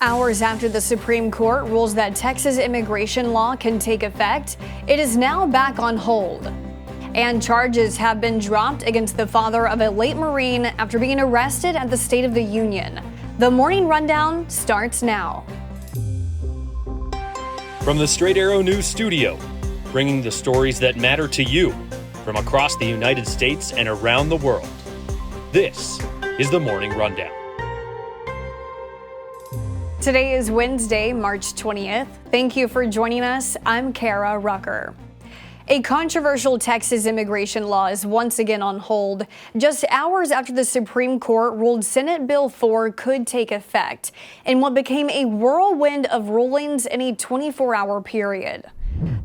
Hours after the Supreme Court rules that Texas immigration law can take effect, it is now back on hold. And charges have been dropped against the father of a late Marine after being arrested at the State of the Union. The Morning Rundown starts now. From the Straight Arrow News Studio, bringing the stories that matter to you from across the United States and around the world. This is the Morning Rundown. Today is Wednesday, March 20th. Thank you for joining us. I'm Kara Rucker. A controversial Texas immigration law is once again on hold, just hours after the Supreme Court ruled Senate Bill 4 could take effect in what became a whirlwind of rulings in a 24-hour period.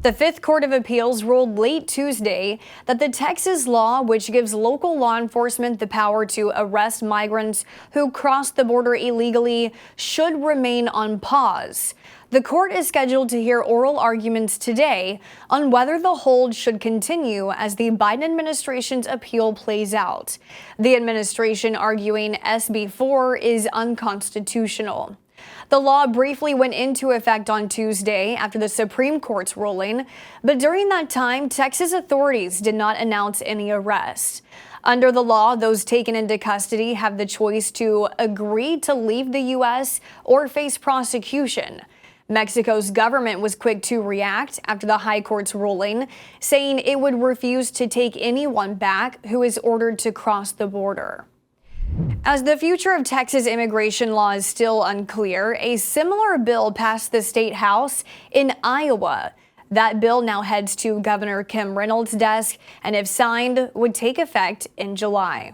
The Fifth Court of Appeals ruled late Tuesday that the Texas law, which gives local law enforcement the power to arrest migrants who cross the border illegally, should remain on pause. The court is scheduled to hear oral arguments today on whether the hold should continue as the Biden administration's appeal plays out. The administration arguing SB 4 is unconstitutional. The law briefly went into effect on Tuesday after the Supreme Court's ruling, but during that time, Texas authorities did not announce any arrests. Under the law, those taken into custody have the choice to agree to leave the U.S. or face prosecution. Mexico's government was quick to react after the High Court's ruling, saying it would refuse to take anyone back who is ordered to cross the border. As the future of Texas immigration law is still unclear, a similar bill passed the state house in Iowa. That bill now heads to Governor Kim Reynolds' desk and, if signed, would take effect in July.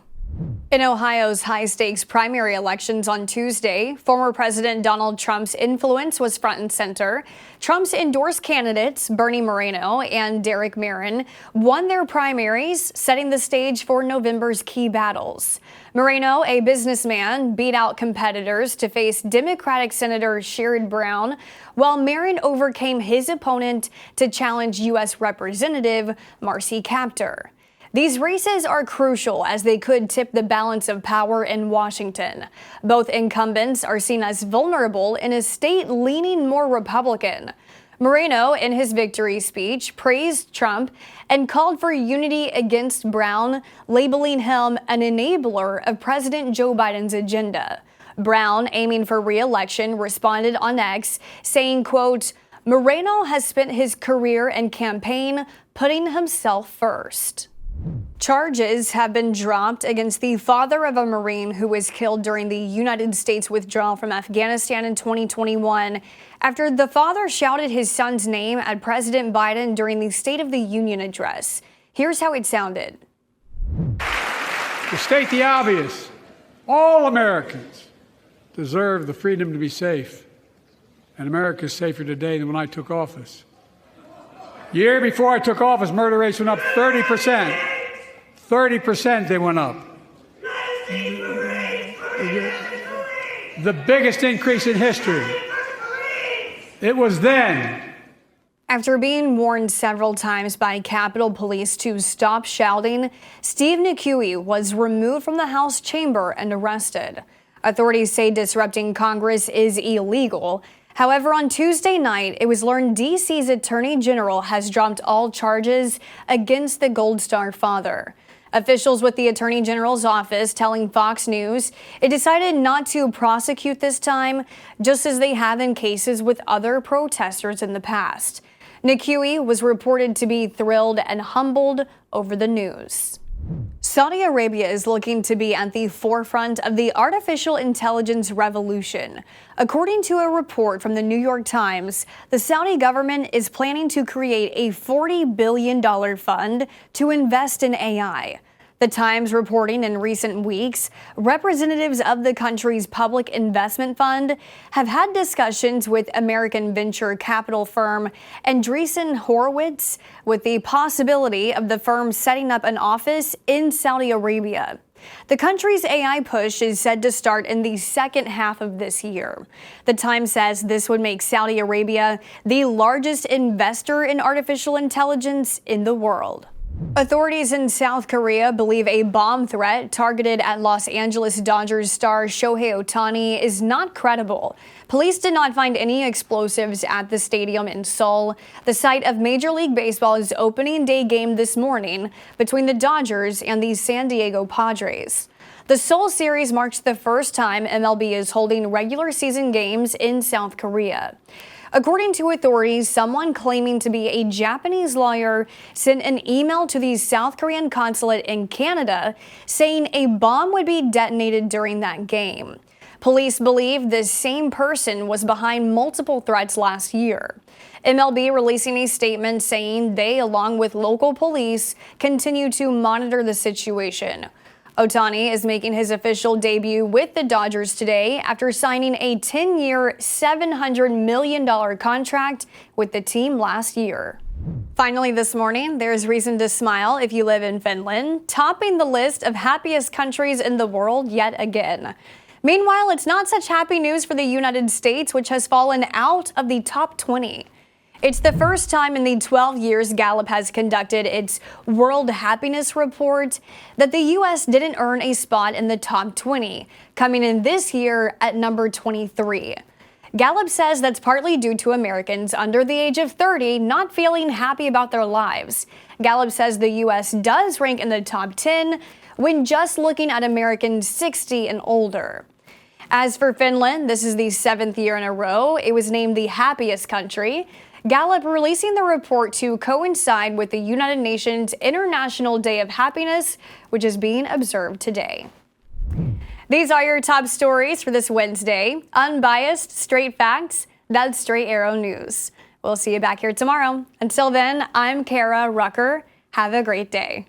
In Ohio's high-stakes primary elections on Tuesday, former President Donald Trump's influence was front and center. Trump's endorsed candidates, Bernie Moreno and Derek Barron, won their primaries, setting the stage for November's key battles. Moreno, a businessman, beat out competitors to face Democratic Senator Sherrod Brown, while Barron overcame his opponent to challenge U.S. Representative Marcy Kaptur. These races are crucial as they could tip the balance of power in Washington. Both incumbents are seen as vulnerable in a state leaning more Republican. Moreno, in his victory speech, praised Trump and called for unity against Brown, labeling him an enabler of President Joe Biden's agenda. Brown, aiming for re-election, responded on X, saying, quote, "Moreno has spent his career and campaign putting himself first." Charges have been dropped against the father of a Marine who was killed during the United States withdrawal from Afghanistan in 2021 after the father shouted his son's name at President Biden during the State of the Union address. Here's how it sounded. To state the obvious, all Americans deserve the freedom to be safe, and America is safer today than when I took office. Year before I took office, murder rates went up 30%. 30% they went up. The biggest increase in history. It was then. After being warned several times by Capitol Police to stop shouting, Steve McHugh was removed from the House chamber and arrested. Authorities say disrupting Congress is illegal. However, on Tuesday night, it was learned D.C.'s Attorney General has dropped all charges against the Gold Star father. Officials with the Attorney General's office telling Fox News it decided not to prosecute this time, just as they have in cases with other protesters in the past. McHugh was reported to be thrilled and humbled over the news. Saudi Arabia is looking to be at the forefront of the artificial intelligence revolution. According to a report from the New York Times, the Saudi government is planning to create a $40 billion fund to invest in AI. The Times reporting in recent weeks, representatives of the country's public investment fund have had discussions with American venture capital firm Andreessen Horowitz with the possibility of the firm setting up an office in Saudi Arabia. The country's AI push is said to start in the second half of this year. The Times says this would make Saudi Arabia the largest investor in artificial intelligence in the world. Authorities in South Korea believe a bomb threat targeted at Los Angeles Dodgers star Shohei Ohtani is not credible. Police did not find any explosives at the stadium in Seoul, the site of Major League Baseball's opening day game this morning between the Dodgers and the San Diego Padres. The Seoul series marks the first time MLB is holding regular season games in South Korea. According to authorities, someone claiming to be a Japanese lawyer sent an email to the South Korean consulate in Canada saying a bomb would be detonated during that game. Police believe this same person was behind multiple threats last year. MLB releasing a statement saying they, along with local police, continue to monitor the situation. Ohtani is making his official debut with the Dodgers today after signing a 10-year, $700 million contract with the team last year. Finally this morning, there's reason to smile if you live in Finland, topping the list of happiest countries in the world yet again. Meanwhile, it's not such happy news for the United States, which has fallen out of the top 20. It's the first time in the 12 years Gallup has conducted its World Happiness Report that the U.S. didn't earn a spot in the top 20, coming in this year at number 23. Gallup says that's partly due to Americans under the age of 30 not feeling happy about their lives. Gallup says the U.S. does rank in the top 10 when just looking at Americans 60 and older. As for Finland, this is the 7th year in a row it was named the happiest country. Gallup releasing the report to coincide with the United Nations International Day of Happiness, which is being observed today. These are your top stories for this Wednesday. Unbiased, straight facts, that's Straight Arrow News. We'll see you back here tomorrow. Until then, I'm Kara Rucker. Have a great day.